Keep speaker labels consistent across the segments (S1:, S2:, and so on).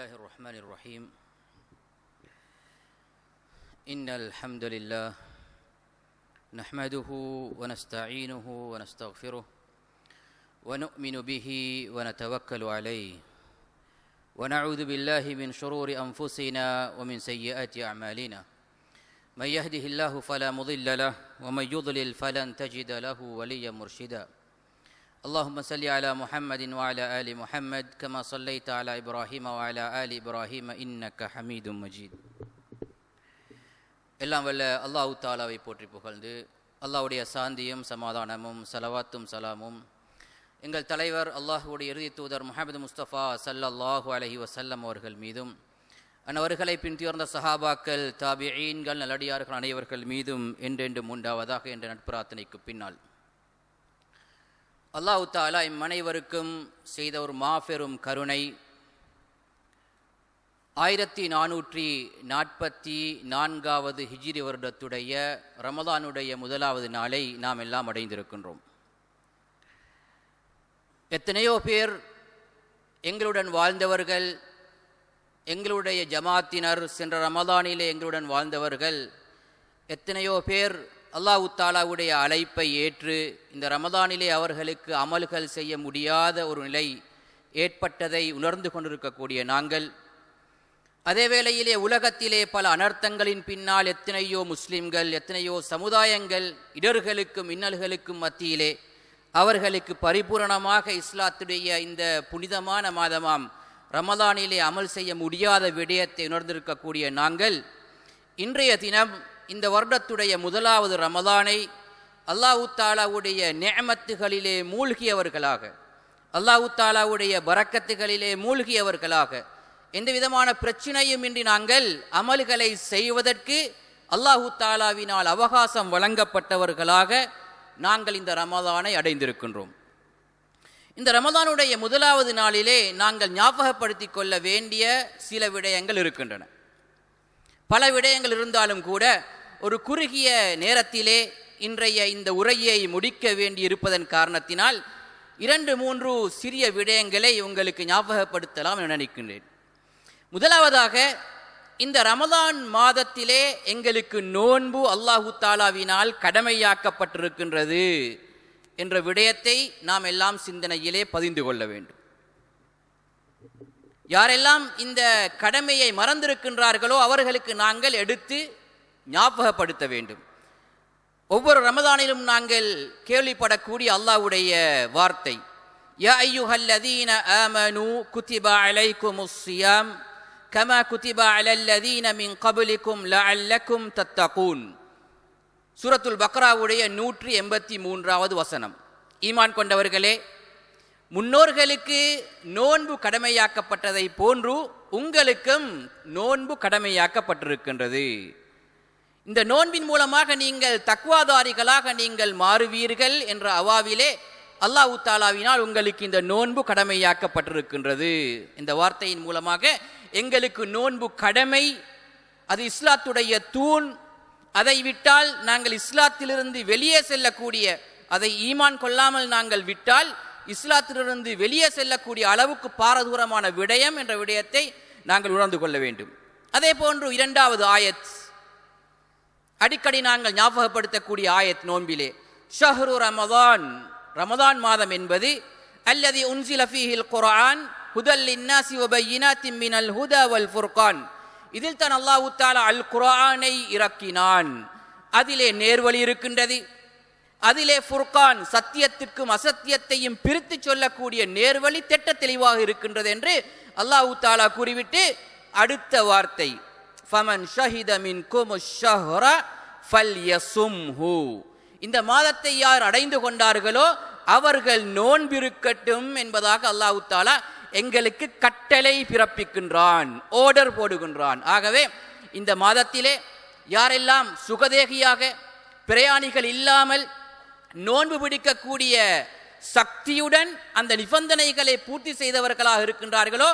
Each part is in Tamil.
S1: الله الرحمن الرحيم إن الحمد لله نحمده ونستعينه ونستغفره ونؤمن به ونتوكل عليه ونعوذ بالله من شرور أنفسنا ومن سيئات أعمالنا من يهده الله فلا مضل له ومن يضلل فلن تجد له وليا مرشدا اللهم صل على محمد وعلى آل محمد كما صليت على إبراهيم وعلى آل إبراهيم إنك حميد مجيد எல்லாம் வல்ல அல்லாஹ் தஆலாவை போற்றி புகழ்ந்து அல்லாஹ்வுடைய சாந்தியும் சமாதானமும் ஸலவாத்தும் சலாமும் எங்கள் தலைவர் அல்லாஹ்வுடைய இறுதி தூதர் முஹம்மது முஸ்தபா ஸல்லல்லாஹு அலைஹி வஸல்லம் அவர்கள் மீதும் அன்னவர்களை பின்தொடர்ந்த சஹாபாக்கள் தாபிஈன்கள் நல்லடியார்கள் அனைவர்கள் மீதும் என்றென்றும் உண்டாவதாக என்ற நட்பிரார்த்தனைக்கு பின்னால் அல்லாஹ் தஆலா இம்மனைவருக்கும் செய்த ஒரு மாபெரும் கருணை 1444வது ஹிஜ்ரி வருடத்துடைய ரமதானுடைய முதலாவது நாளை நாம் எல்லாம் அடைந்திருக்கின்றோம். எத்தனையோ பேர் எங்களுடன் வாழ்ந்தவர்கள், எங்களுடைய ஜமாத்தினர், சென்ற ரமதானிலே எங்களுடன் வாழ்ந்தவர்கள் எத்தனையோ பேர் அல்லாஹ் தஆலாவுடைய அழைப்பை ஏற்று இந்த ரமதானிலே அவர்களுக்கு அமல்கள் செய்ய முடியாத ஒரு நிலை ஏற்பட்டதை உணர்ந்து கொண்டிருக்கக்கூடிய நாங்கள், அதே வேளையிலே உலகத்திலே பல அனர்த்தங்களின் பின்னால் எத்தனையோ முஸ்லிம்கள், எத்தனையோ சமுதாயங்கள் இடர்களுக்கும் இன்னல்களுக்கும் மத்தியிலே அவர்களுக்கு பரிபூரணமாக இஸ்லாத்துடைய இந்த புனிதமான மாதமாம் ரமதானிலே அமல் செய்ய முடியாத விடயத்தை உணர்ந்திருக்கக்கூடிய நாங்கள் இன்றைய தினம் இந்த வருடத்துடைய முதலாவது ரமதானை அல்லாஹ் தஆலாவுடைய நிஅமத்துகளிலே மூழ்கியவர்களாக, அல்லாஹ் தஆலாவுடைய பரக்கத்துகளிலே மூழ்கியவர்களாக, எந்த விதமான பிரச்சனையும் இன்றி நாங்கள் அமல்களை செய்வதற்கு அல்லாஹ் தஆலாவினால் அவகாசம் வழங்கப்பட்டவர்களாக நாங்கள் இந்த ரமதானை அடைந்திருக்கின்றோம். இந்த ரமதானுடைய முதலாவது நாளிலே நாங்கள் ஞாபகப்படுத்திக் கொள்ள வேண்டிய சில விடயங்கள் இருக்கின்றன. பல விடயங்கள் இருந்தாலும் கூட ஒரு குறுகிய நேரத்திலே இன்றைய இந்த உரையை முடிக்க வேண்டி இருப்பதன் காரணத்தினால் 2-3 சிறிய விடயங்களை உங்களுக்கு ஞாபகப்படுத்தலாம் என நினைக்கின்றேன். முதலாவதாக, இந்த ரமதான் மாதத்திலே எங்களுக்கு நோன்பு அல்லாஹ் தஆலாவினால் கடமையாக்கப்பட்டிருக்கின்றது என்ற விடயத்தை நாம் எல்லாம் சிந்தனையிலே பதிந்து கொள்ள வேண்டும். யாரெல்லாம் இந்த கடமையை மறந்திருக்கின்றார்களோ அவர்களுக்கு நாங்கள் எடுத்து ஞாபகப்படுத்த வேண்டும். ஒவ்வொரு ரமதானிலும் நாங்கள் கேள்விப்படக்கூடிய அல்லாஹ்வுடைய வார்த்தை, யா அய்யுஹல்லதீன ஆமனூ குதிப அலைக்குமுஸ் ஸியாம் கமா குதிப அலல்லதீன மின் கப்லிக்கும் லஅல்லக்கும் தத்தகூன். சூரத்துல் பக்ராவுடைய 183வது வசனம். ஈமான் கொண்டவர்களே, முன்னோர்களுக்கு நோன்பு கடமையாக்கப்பட்டதை போன்று உங்களுக்கும் நோன்பு கடமையாக்கப்பட்டிருக்கின்றது. இந்த நோன்பின் மூலமாக நீங்கள் தக்வாதாரிகளாக நீங்கள் மாறுவீர்கள் என்ற அவாவிலே அல்லாஹ் தஆலாவினால் உங்களுக்கு இந்த நோன்பு கடமையாக்கப்பட்டிருக்கின்றது. இந்த வார்த்தையின் மூலமாக எங்களுக்கு நோன்பு கடமை, அது இஸ்லாத்துடைய தூண். அதை விட்டால் நாங்கள் இஸ்லாத்திலிருந்து வெளியே செல்லக்கூடிய, அதை ஈமான் கொள்ளாமல் நாங்கள் விட்டால் இஸ்லாத்திலிருந்து வெளியே செல்லக்கூடிய அளவுக்கு பாரதூரமான விடயம் என்ற விடயத்தை நாங்கள் உணர்ந்து கொள்ள வேண்டும். அதே போன்று 2வது ஆயத், அடிக்கடி நாங்கள் ஞாபகப்படுத்தக்கூடிய ஆயத் நோன்பிலே, ஷஹ்ரு ரமதான், ரமதான் மாதம் என்பது அல்லதி உன்சில ஃபீஹில் குர்ஆன் ஹுதல் லின்னாஸி வ பையினாத்தின் மினல் ஹுதா வல் ஃபுர்கான். இதில் தான் அல்லாஹ் தஆலா அல் குர்ஆனை இறக்கினான். அதிலே நேர்வழி இருக்கின்றது, அதிலே ஃபுர்கான் சத்தியத்திற்கும் அசத்தியத்தையும் பிரித்து சொல்லக்கூடிய நேர்வழி திட்ட தெளிவாக இருக்கின்றது என்று அல்லாஹ் தஆலா கூறிவிட்டு அடுத்த வார்த்தை, ஃபமன் ஷஹித மின்குமுஷ் ஷஹ்ர ஃபல்யசும்ஹு. இந்த மாதத்தை யார் அடைந்து கொண்டார்களோ அவர்கள் நோன்பிருக்கட்டும் என்பதாக அல்லாஹ் தஆலா எங்களுக்கு கட்டளை பிறப்பிக்கின்றான், ஆர்டர் போடுகின்றான். ஆகவே இந்த மாதத்திலே யாரெல்லாம் சுகதேகியாக, பிரயாணிகள் இல்லாமல் நோன்பு பிடிக்கக்கூடிய சக்தியுடன் அந்த நிபந்தனைகளை பூர்த்தி செய்தவர்களாக இருக்கின்றார்களோ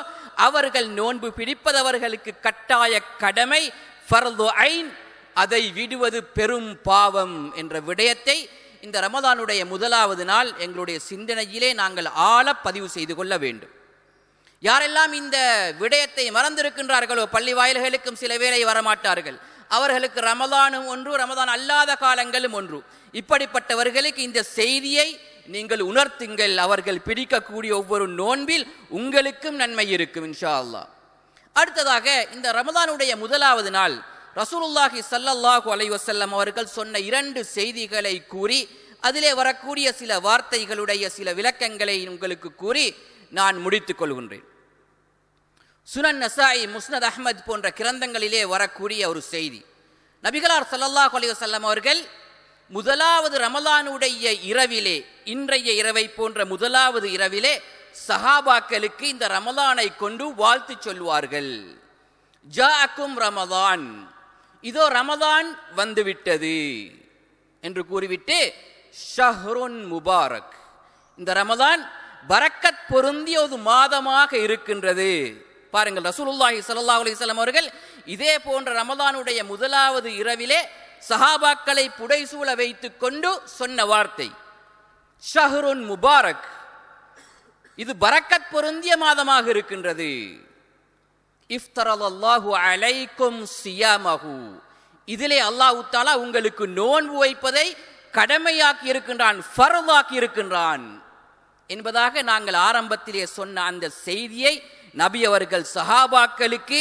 S1: அவர்கள் நோன்பு பிடிப்பதவர்களுக்கு கட்டாய கடமை, ஃபர்து ஐன். அதை விடுவது பெரும் பாவம் என்ற விடயத்தை இந்த ரமதானுடைய முதலாவது நாள் எங்களுடைய சிந்தனையிலே நாங்கள் ஆழ பதிவு செய்து கொள்ள வேண்டும். யாரெல்லாம் இந்த விடயத்தை மறந்திருக்கின்றார்களோ பள்ளி வாயில்களுக்கும் சில வேளை வரமாட்டார்கள். அவர்களுக்கு ரமலானும் ஒன்று, ரமலான் அல்லாத காலங்களும் ஒன்று. இப்படிப்பட்டவர்களுக்கு இந்த செய்தியை நீங்கள் உணர்த்துங்கள். அவர்கள் பிடிக்கக்கூடிய ஒவ்வொரு நோன்பில் உங்களுக்கும் நன்மை இருக்கும் இன்ஷா அல்லாஹ். அடுத்ததாக இந்த ரமலானுடைய முதலாவது நாள் ரசூலுல்லாஹி ஸல்லல்லாஹு அலைஹி வஸல்லம் அவர்கள் சொன்ன 2 செய்திகளை கூறி அதிலே வரக்கூடிய சில வார்த்தைகளுடைய சில விளக்கங்களை உங்களுக்கு கூறி நான் முடித்துக் கொள்கின்றேன். சுனன் நசாயி, முஸ்னத் அஹ்மத் போன்ற கிரந்தங்களிலே வரக்கூடிய ஒரு செய்தி, நபிகளார் ஸல்லல்லாஹு அலைஹி வஸல்லம் அவர்கள் முதலாவது ரமலானுடைய இரவிலே, இன்றைய இரவை போன்ற முதலாவது இரவிலே சஹாபாக்களுக்கு இந்த ரமலானை கொண்டு வாழ்த்து சொல்வார்கள். ஜாஅக்கும் ரமலான், இதோ ரமலான் வந்துவிட்டது என்று கூறிவிட்டு ஷஹ்ருன் முபாரக், இந்த ரமலான் பரக்கத் பொருந்திய ஒரு மாதமாக இருக்கின்றது. பாருங்கள், ரசூலுல்லாஹி ஸல்லல்லாஹு அலைஹி வஸல்லம் அவர்கள் இதே போன்ற ரமலானுடைய முதலாவது இரவிலே சஹாபாக்களை புடைசூழ வைத்துக் கொண்டு சொன்ன வார்த்தை ஷஹ்ருன் முபாரக், இது பரக்கத் பொருந்திய மாதமாக இருக்கின்றது. இஃப்தரல்லாஹு அலைக்கும் சியாமஹு, இதிலே அல்லாஹ் தஆலா உங்களுக்கு நோன்பு வைப்பதை கடமையாக்கி இருக்கின்றான், ஃபர்தாக்கி இருக்கின்றான் என்பதாக நாங்கள் ஆரம்பத்திலே சொன்ன அந்த செய்தியை நபி அவர்கள் சஹாபாக்களுக்கு,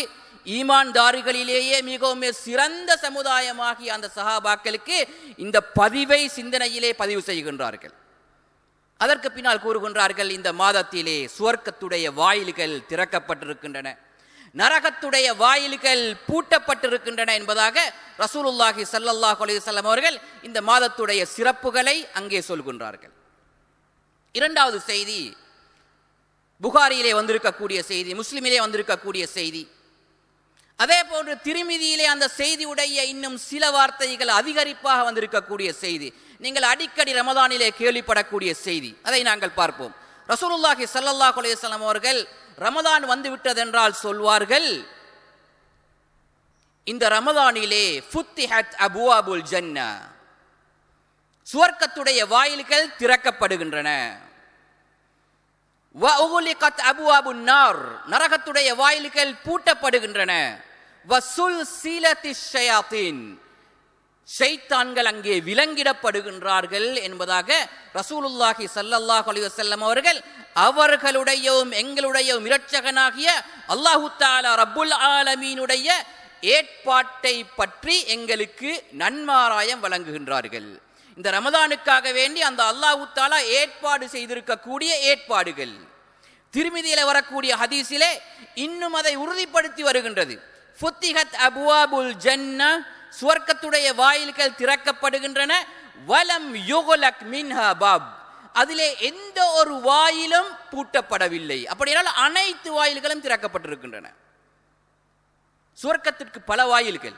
S1: ஈமான்தாரிகளிலேயே மிகவும் சிறந்த சமுதாயமாகிய அந்த சஹாபாக்களுக்கு இந்த பதிவை சிந்தனையிலே பதிவு செய்கின்றார்கள். அதற்கு பின்னால் கூறுகின்றார்கள், இந்த மாதத்திலே சுவர்க்கத்துடைய வாயில்கள் திறக்கப்பட்டிருக்கின்றன, நரகத்துடைய வாயில்கள் பூட்டப்பட்டிருக்கின்றன என்பதாக ரசூலுல்லாஹி ஸல்லல்லாஹு அலைஹி வஸல்லம் அவர்கள் இந்த மாதத்துடைய சிறப்புகளை அங்கே சொல்கின்றார்கள். இரண்டாவது செய்தி புகாரியிலே வந்திருக்கக்கூடிய செய்தி, முஸ்லிமிலே வந்திருக்கக்கூடிய செய்தி. அதே போன்று திருமிதியிலே அந்த செய்தியுடைய இன்னும் சில வார்த்தைகள் அதிகரிப்பாக வந்திருக்கக்கூடிய செய்தி, நீங்கள் அடிக்கடி ரமதானிலே கேள்விப்படக்கூடிய செய்தி. அதை நாங்கள் பார்ப்போம். ரசூலுல்லாஹி ஸல்லல்லாஹு அலைஹி வஸல்லம் அவர்கள் ரமதான் வந்து விட்டதென்றால் சொல்வார்கள், இந்த ரமதானிலே ஃபுத்திஹத் அபுவாபுல் ஜன்னா, சுவர்க்கத்துடைய வாயில்கள் திறக்கப்படுகின்றன. வ உக்லிகத் அபுவாபுன் நார், நரகத்துடைய வாயில்கள் பூட்டப்படுகின்றன. வ சுல்சிலத்திஷ் ஷயாத்தீன், ஷைத்தான்கள் அங்கே விலங்கிடப்படுகின்றார்கள் என்பதாக ரசூலுல்லாஹி ஸல்லல்லாஹு அலைஹி வஸல்லம் அவர்கள் அவர்களுடையவும் எங்களுடையவும் இரட்சகனாகிய அல்லாஹு தஆலா ரப்புல் ஆலமீனுடைய ஏற்பாட்டை பற்றி எங்களுக்கு நன்மாராயம் வழங்குகின்றார்கள். இந்த ரமதானுக்காக வேண்டி அந்த அல்லாஹு தஆலா ஏற்பாடு செய்திருக்கக்கூடிய ஏற்பாடுகள் திருமிதியிலே வரக்கூடிய ஹதீஸிலே இன்னும் அதை உறுதிப்படுத்தி வருகின்றது. ஃபுத்திஹத் அபுவாபுல் ஜன்னா, சுவர்க்கத்துடைய வாயில்கள் திறக்கப்படுகின்றன. வலம் யுக்லக் மின்ஹா பாப், அதிலே எந்த ஒரு வாயிலும் பூட்டப்படவில்லை. அப்படியானால் அனைத்து வாயில்களும் திறக்கப்பட்டிருக்கின்றன. சுவர்க்கத்திற்கு பல வாயில்கள்,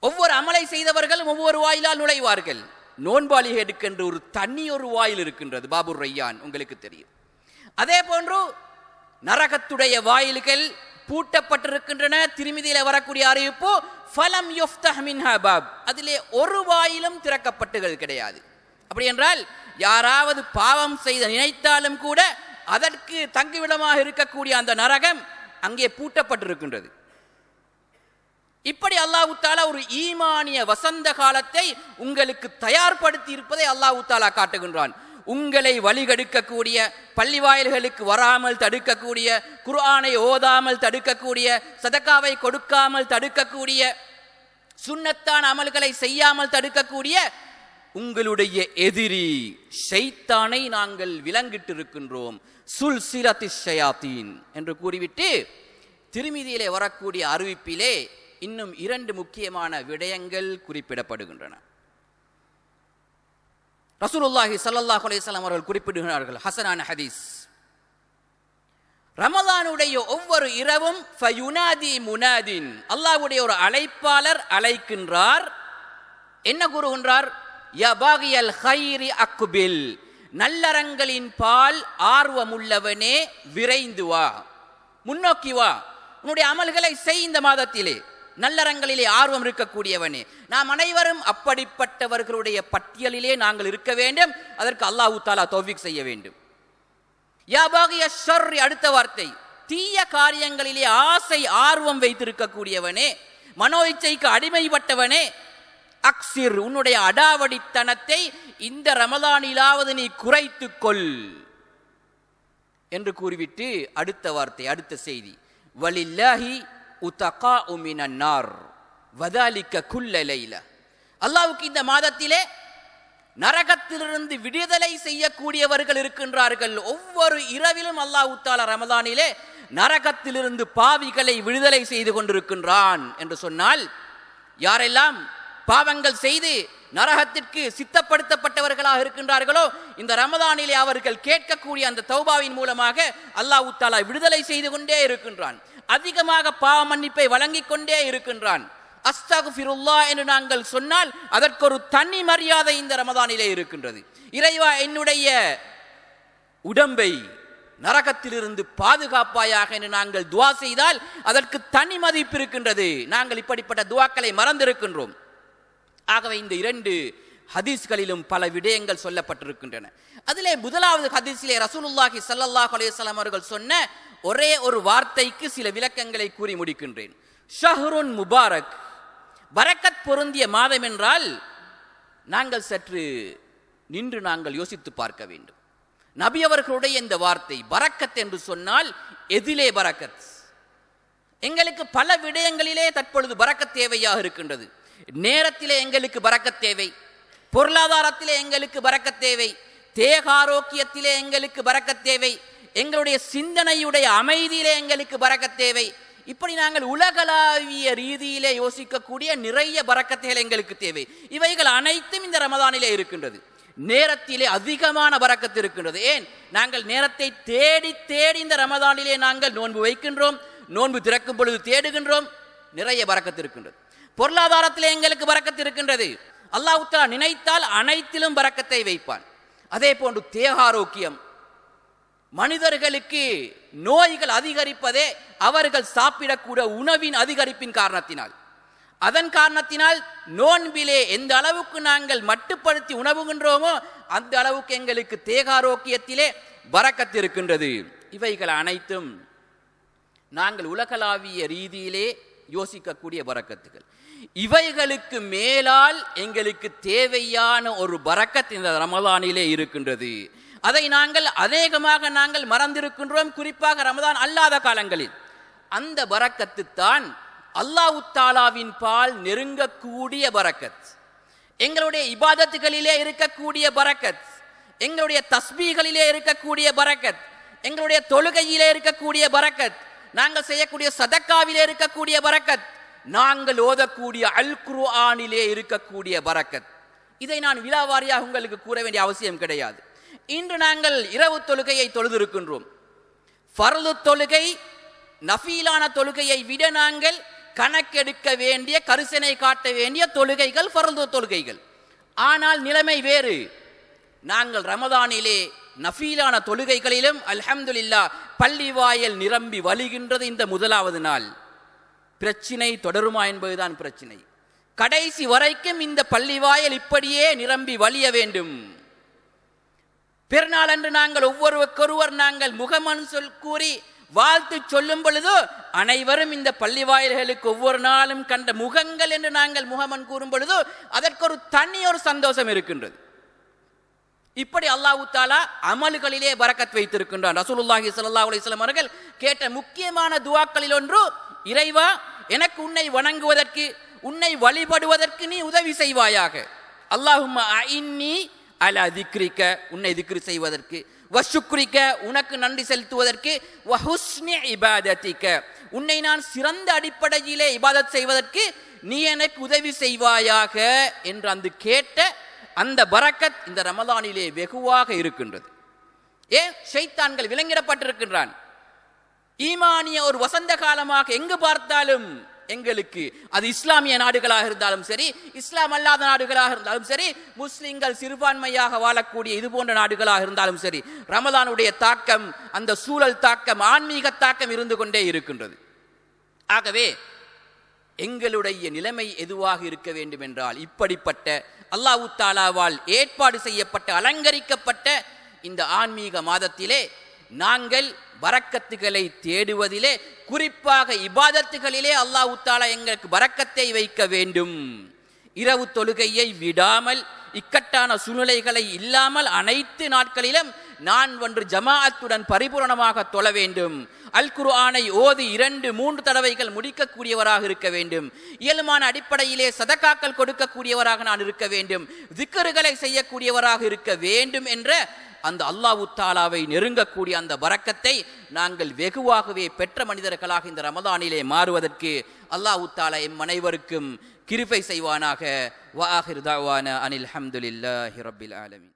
S1: ஒவ்வொரு அமலை செய்தவர்களும் ஒவ்வொரு வாயிலால் நுழைவார்கள். நோன்பாளிகளுக்கு என்று ஒரு தனி ஒரு வாயில் இருக்கின்றது, பாபுர் ரையான், உங்களுக்கு தெரியும். அதே போன்று நரகத்துடைய வாயில்கள் பூட்டப்பட்டிருக்கின்றன. திருமிதியில வரக்கூடிய அறிவிப்பு ஃபலம் யுஃப்தஹ் மின்ஹா பாப், அதிலே ஒரு வாயிலும் திறக்கப்பட்டுகள் கிடையாது. அப்படி என்றால் யாராவது பாவம் செய்த நினைத்தாலும் கூட அதற்கு தங்குவிடமாக இருக்கக்கூடிய அந்த நரகம் அங்கே பூட்டப்பட்டிருக்கின்றது. இப்படி அல்லாஹ் தஆலா ஒரு ஈமானிய வசந்த காலத்தை உங்களுக்கு தயார்படுத்தி இருப்பதை அல்லாஹ் தஆலா காட்டுகின்றான். உங்களை வழிகெடுக்கக்கூடிய, பள்ளி வாயில்களுக்கு வராமல் தடுக்கக்கூடிய, குர்ஆனை ஓதாமல் தடுக்கக்கூடிய, சதக்காவை கொடுக்காமல் தடுக்கக்கூடிய, சுன்னத்தான அமல்களை செய்யாமல் தடுக்கக்கூடிய உங்களுடைய எதிரி ஷைத்தானை நாங்கள் விலங்கிட்டு இருக்கின்றோம். சுல்சிலத்திஷ் ஷயாத்தீன் என்று கூறிவிட்டு திருமிதியிலே வரக்கூடிய அறிவிப்பிலே இன்னும் 2 முக்கியமான விடயங்கள் குறிப்பிடப்படுகின்றன. ரசூலுல்லாஹி ஸல்லல்லாஹு அலைஹி வஸல்லம் அவர்கள் குறிப்பிடுகிறார்கள், ஹசனான ஹதீஸ், ரமலானுடைய ஒவ்வொரு இரவும் ஃபயுனாதி முனாதின், அல்லாஹ்வுடைய ஒரு அழைப்பாளர் அழைக்கின்றார். என்ன கூறுகின்றார்? யா பாகியல் கைரி அக்பில், நல்லறங்களின் பால் ஆர்வமுள்ளவனே விரைந்து வா, முன்னோக்கி வா, உன்னுடைய அமல்களை செய். இந்த மாதத்திலே நல்லறங்களிலே ஆர்வம் இருக்கக்கூடியவனே, நாம் அனைவரும் அப்படிப்பட்டவர்களுடைய பட்டியலிலே நாங்கள் இருக்க வேண்டும். அதற்கு அல்லாஹ் தஆலா தௌஃபீக் செய்ய வேண்டும். யா பாகிய ஷர்ரி, அடுத்த வார்த்தை, தீய காரியங்களிலே ஆசை ஆர்வம் வைத்திருக்கக்கூடியவனே, மனோ இச்சைக்கு அடிமைப்பட்டவனே, அக்சிர், உன்னுடைய அடாவடித்தனத்தை இந்த ரமலானிலாவது நீ குறைத்துக் கொள் என்று கூறிவிட்டு அடுத்த வார்த்தை, அடுத்த செய்தி, வலில்லாஹி உதகாஉ மினன் நார் வதாலிக குல்ல லைலா. அல்லாஹ்வுக்கு இந்த மாதத்திலே நரகத்திலிருந்து விடுதலை செய்யக்கூடியவர்கள் இருக்கின்றார்கள். ஒவ்வொரு இரவிலும் அல்லாஹ் தஆலா ரமலானிலே நரகத்திலிருந்து பாவிகளை விடுதலை செய்து கொண்டிருக்கின்றான் என்று சொன்னால், யாரெல்லாம் பாவங்கள் செய்து நரகத்திற்கு சித்தப்படுத்தப்பட்டவர்களாக இருக்கின்றார்களோ இந்த ரமதானிலே அவர்கள் கேட்கக்கூடிய அந்த தௌபாவின் மூலமாக அல்லாஹ் தஆலா விடுதலை செய்து கொண்டே இருக்கின்றான். அதிகமாக பாவ மன்னிப்பை வழங்கிக் கொண்டே இருக்கின்றான். அஸ்தக்ஃபிருல்லாஹ் என்று நாங்கள் சொன்னால் அதற்கு ஒரு தனி மரியாதை இந்த ரமதானிலே இருக்கின்றது. இறைவா, என்னுடைய உடம்பை நரகத்திலிருந்து பாதுகாப்பாயாக என்று நாங்கள் துஆ செய்தால் அதற்கு தனி மதிப்பு இருக்கின்றது. நாங்கள் இப்படிப்பட்ட துஆக்களை மறந்திருக்கின்றோம். ஆகவே இந்த இரண்டு ஹதீஸ்களிலும் பல விடயங்கள் சொல்லப்பட்டிருக்கின்றன. அதிலே முதலாவது ஹதீஸிலே ரசூலுல்லாஹி ஸல்லல்லாஹு அலைஹி வஸல்லம் அவர்கள் சொன்ன ஒரே ஒரு வார்த்தைக்கு சில விளக்கங்களை கூறி முடிக்கின்றேன். ஷஹ்ருன் முபாரக், பரக்கத் பொருந்திய மாதம் என்றால் நாங்கள் சற்று நின்று நாங்கள் யோசித்து பார்க்க வேண்டும். நபி அவர்களுடைய இந்த வார்த்தை பரக்கத் என்று சொன்னால் எதிலே பரக்கத்? எங்களுக்கு பல விடயங்களிலே தற்பொழுது பரக்கத் தேவையாக இருக்கின்றது. நேரத்திலே எங்களுக்கு பரக்கத் தேவை, பொருளாதாரத்திலே எங்களுக்கு பரக்கத் தேவை, தேகாரோக்கியத்திலே எங்களுக்கு பரக்கத் தேவை, எங்களுடைய சிந்தனையுடைய அமைதியிலே எங்களுக்கு பரக்கத் தேவை. இப்படி நாங்கள் உலகளாவிய ரீதியிலே யோசிக்கக்கூடிய நிறைய பரக்கத்துகள் எங்களுக்கு தேவை. இவைகள் அனைத்தும் இந்த ரமதானிலே இருக்கின்றது. நேரத்திலே அதிகமான பரக்கத்து இருக்கின்றது. ஏன்? நாங்கள் நேரத்தை தேடி தேடி இந்த ரமதானிலே நாங்கள் நோன்பு வைக்கின்றோம், நோன்பு திறக்கும் பொழுது தேடுகின்றோம், நிறைய பரக்கத்து இருக்கின்றது. பொருளாதாரத்திலே எங்களுக்கு பரக்கத்து இருக்கின்றது. அல்லாஹ் தஆலா நினைத்தால் அனைத்திலும் பரக்கத்தை வைப்பான். அதே போன்று தேகாரோக்கியம், மனிதர்களுக்கு நோய்கள் அதிகரிப்பதே அவர்கள் சாப்பிடக்கூடிய உணவின் அதிகரிப்பின் காரணத்தினால். அதன் காரணத்தினால் நோன்பிலே எந்த அளவுக்கு நாங்கள் மட்டுப்படுத்தி உணவுகின்றோமோ அந்த அளவுக்கு எங்களுக்கு தேகாரோக்கியத்திலே பரக்கத்து இருக்கின்றது. இவைகள் அனைத்தும் நாங்கள் உலகளாவிய ரீதியிலே யோசிக்கக்கூடிய பரக்கத்துகள். இவைகளுக்கு மேலால் எங்களுக்கு தேவையான ஒரு பரக்கத் இந்த ரமலானிலே இருக்கின்றது. அதை நாங்கள் அநேகமாக நாங்கள் மறந்திருக்கின்றோம், குறிப்பாக ரமதான் அல்லாத காலங்களில். அந்த பரக்கத்து தான் அல்லாஹ் தஆலாவின் பால் நெருங்கக்கூடிய பரக்கத், எங்களுடைய இபாதத்துகளிலே இருக்கக்கூடிய பரக்கத், எங்களுடைய தஸ்பீகளிலே இருக்கக்கூடிய பரக்கத், எங்களுடைய தொழுகையிலே இருக்கக்கூடிய பரக்கத், நாங்கள் செய்யக்கூடிய சதக்காவிலே இருக்கக்கூடிய பரக்கத், நாங்கள் ஓதக்கூடிய அல் குர்ஆனிலே இருக்கக்கூடிய பரக்கத். இதை நான் விலாவாரியாக உங்களுக்கு கூற வேண்டிய அவசியம் கிடையாது. இன்று நாங்கள் இரவு தொழுகையை தொழுதிருக்கின்றோம். ஃபர்து தொழுகை, நஃபீலான தொழுகையை விட நாங்கள் கணக்கெடுக்க வேண்டிய, கரிசனை காட்ட வேண்டிய தொழுகைகள் ஃபர்து தொழுகைகள். ஆனால் நிலைமை வேறு. நாங்கள் ரமதானிலே நஃபீலான தொழுகைகளிலும் அல்ஹம்துலில்லாஹ் பள்ளி வாயல் நிரம்பி வழிகின்றது. இந்த முதலாவது நாள் பிரச்சினை தொடருமா என்பதுதான் பிரச்சினை. கடைசி வரைக்கும் இந்த பள்ளி வாயல் இப்படியே நிரம்பி வழிய வேண்டும். பெருநாள் அன்று நாங்கள் ஒவ்வொருவருக்கொருவர் நாங்கள் முகமன் கூறி வாழ்த்து சொல்லும் பொழுது அனைவரும் இந்த பள்ளி வாயில்களுக்கு ஒவ்வொரு நாளும் கண்ட முகங்கள் என்று நாங்கள் முகமன் கூறும் பொழுது அதற்கு ஒரு தனி ஒரு சந்தோஷம் இருக்கின்றது. இப்படி அல்லாஹ் தஆலா அமல்களிலே பரக்கத் வைத்திருக்கின்றான். ரசூலுல்லாஹி ஸல்லல்லாஹு அலைஹி வஸல்லம் அவர்கள் கேட்ட முக்கியமான துஆக்களில் ஒன்று, இறைவா, எனக்கு உன்னை வணங்குவதற்கு, உன்னை வழிபடுவதற்கு நீ உதவி செய்வாயாக. அல்லாஹும்ம அஇன்னி அலா திக்ரிக, உன்னை திக்ரு செய்வதற்கு, வஷுக்ரிக, உனக்கு நன்றி செலுத்துவதற்கு, வஹுஸ்னி இபாதத்திக, உன்னை நான் சிறந்த அடிப்படையிலே இபாதத் செய்வதற்கு நீ எனக்கு உதவி செய்வாயாக என்று அந்த கேட்ட அந்த பரக்கத் இந்த ரமலானிலே வெகுவாக இருக்கின்றது. ஏன்? ஷைத்தான்கள் விலங்கிடப்பட்டிருக்கின்றான். ஈமானிய ஒரு வசந்த காலமாக எங்கு பார்த்தாலும் எங்களுக்கு, அது இஸ்லாமிய நாடுகளாக இருந்தாலும் சரி, இஸ்லாம் அல்லாத நாடுகளாக இருந்தாலும் சரி, முஸ்லிம்கள் சிறுபான்மையாக வாழக்கூடிய இது போன்ற நாடுகளாக இருந்தாலும் சரி, ரமலானுடைய தாக்கம், அந்த சூழல் தாக்கம், ஆன்மீக தாக்கம் இருந்து கொண்டே இருக்கின்றது. ஆகவே எங்களுடைய நிலைமை எதுவாக இருக்க வேண்டும் என்றால், இப்படிப்பட்ட அல்லாஹ் தஆலாவால் ஏற்பாடு செய்யப்பட்ட அலங்கரிக்கப்பட்ட இந்த ஆன்மீக மாதத்திலே நாங்கள் பரக்கத்துகளை தேடுவதிலே, குறிப்பாக இபாதத்துகளிலே அல்லாஹ் தஆலா எங்களுக்கு பரக்கத்தை வைக்க வேண்டும். இரவு தொழுகையை விடாமல், இக்கட்டான சூழ்நிலைகளை இல்லாமல் அனைத்து நாட்களிலும் நான் ஜமாஅத்துடன் பரிபூரணமாக தொழ வேண்டும். அல் குர்ஆனை ஓதி 2-3 தடவைகள் முடிக்கக்கூடியவராக இருக்க வேண்டும். இயல்பான அடிப்படையிலே சதகாக்கள் கொடுக்கக்கூடியவராக நான் இருக்க வேண்டும். திக்ருகளை செய்யக்கூடியவராக இருக்க வேண்டும் என்ற அந்த அல்லாஹ் தஆலாவை நெருங்கக்கூடிய அந்த பரக்கத்தை நாங்கள் வெகுவாகவே பெற்ற மனிதர்களாக இந்த ரமதானிலே மாறுவதற்கு அல்லாஹ் தஆலா எம் அனைவருக்கும் கிருபை செய்வானாக. வ ஆகிர் தஅவானா அனில் ஹம்துலில்லாஹி ரப்பில் ஆலமீன்.